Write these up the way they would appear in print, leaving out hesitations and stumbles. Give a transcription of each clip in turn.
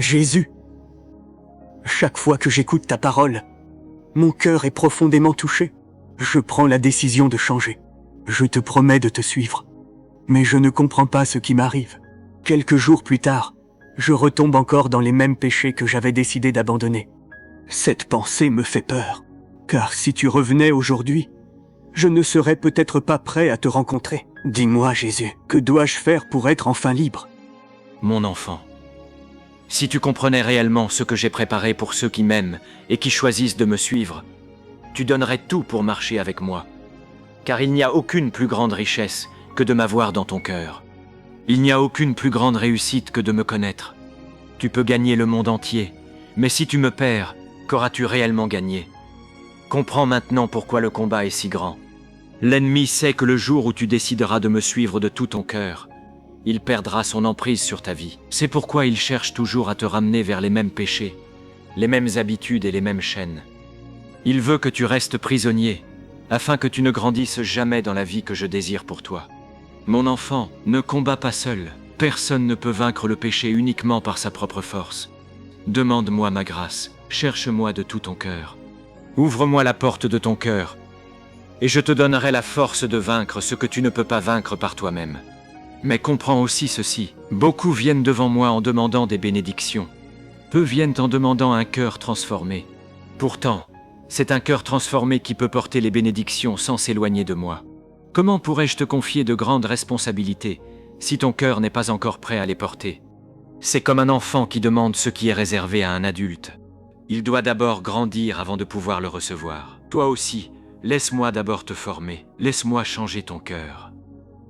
Jésus, chaque fois que j'écoute ta parole, mon cœur est profondément touché. Je prends la décision de changer. Je te promets de te suivre. Mais je ne comprends pas ce qui m'arrive. Quelques jours plus tard, je retombe encore dans les mêmes péchés que j'avais décidé d'abandonner. Cette pensée me fait peur, car si tu revenais aujourd'hui, je ne serais peut-être pas prêt à te rencontrer. Dis-moi, Jésus, que dois-je faire pour être enfin libre? Mon enfant, si tu comprenais réellement ce que j'ai préparé pour ceux qui m'aiment et qui choisissent de me suivre, tu donnerais tout pour marcher avec moi. Car il n'y a aucune plus grande richesse que de m'avoir dans ton cœur. Il n'y a aucune plus grande réussite que de me connaître. Tu peux gagner le monde entier, mais si tu me perds, qu'auras-tu réellement gagné? Comprends maintenant pourquoi le combat est si grand. L'ennemi sait que le jour où tu décideras de me suivre de tout ton cœur, il perdra son emprise sur ta vie. C'est pourquoi il cherche toujours à te ramener vers les mêmes péchés, les mêmes habitudes et les mêmes chaînes. Il veut que tu restes prisonnier, afin que tu ne grandisses jamais dans la vie que je désire pour toi. Mon enfant, ne combats pas seul. Personne ne peut vaincre le péché uniquement par sa propre force. Demande-moi ma grâce, cherche-moi de tout ton cœur. Ouvre-moi la porte de ton cœur, et je te donnerai la force de vaincre ce que tu ne peux pas vaincre par toi-même. Mais comprends aussi ceci, beaucoup viennent devant moi en demandant des bénédictions. Peu viennent en demandant un cœur transformé. Pourtant, c'est un cœur transformé qui peut porter les bénédictions sans s'éloigner de moi. Comment pourrais-je te confier de grandes responsabilités si ton cœur n'est pas encore prêt à les porter? C'est comme un enfant qui demande ce qui est réservé à un adulte. Il doit d'abord grandir avant de pouvoir le recevoir. Toi aussi, laisse-moi d'abord te former, laisse-moi changer ton cœur.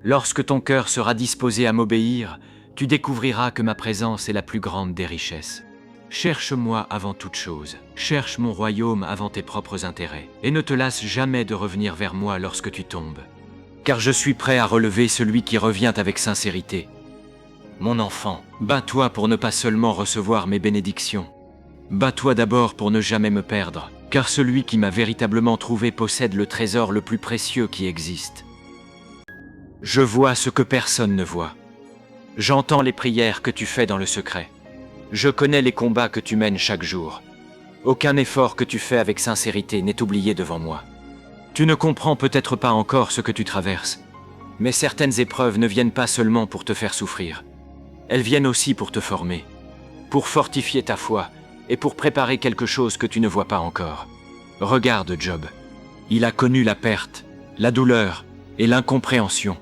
Lorsque ton cœur sera disposé à m'obéir, tu découvriras que ma présence est la plus grande des richesses. Cherche-moi avant toute chose, cherche mon royaume avant tes propres intérêts, et ne te lasse jamais de revenir vers moi lorsque tu tombes. Car je suis prêt à relever celui qui revient avec sincérité. Mon enfant, bats-toi pour ne pas seulement recevoir mes bénédictions. Bats-toi d'abord pour ne jamais me perdre, car celui qui m'a véritablement trouvé possède le trésor le plus précieux qui existe. Je vois ce que personne ne voit. J'entends les prières que tu fais dans le secret. Je connais les combats que tu mènes chaque jour. Aucun effort que tu fais avec sincérité n'est oublié devant moi. Tu ne comprends peut-être pas encore ce que tu traverses, mais certaines épreuves ne viennent pas seulement pour te faire souffrir. Elles viennent aussi pour te former, pour fortifier ta foi et pour préparer quelque chose que tu ne vois pas encore. Regarde Job. Il a connu la perte, la douleur et l'incompréhension.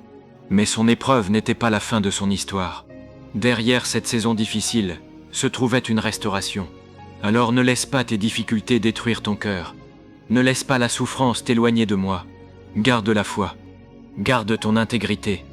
Mais son épreuve n'était pas la fin de son histoire. Derrière cette saison difficile se trouvait une restauration. Alors ne laisse pas tes difficultés détruire ton cœur. Ne laisse pas la souffrance t'éloigner de moi. Garde la foi. Garde ton intégrité.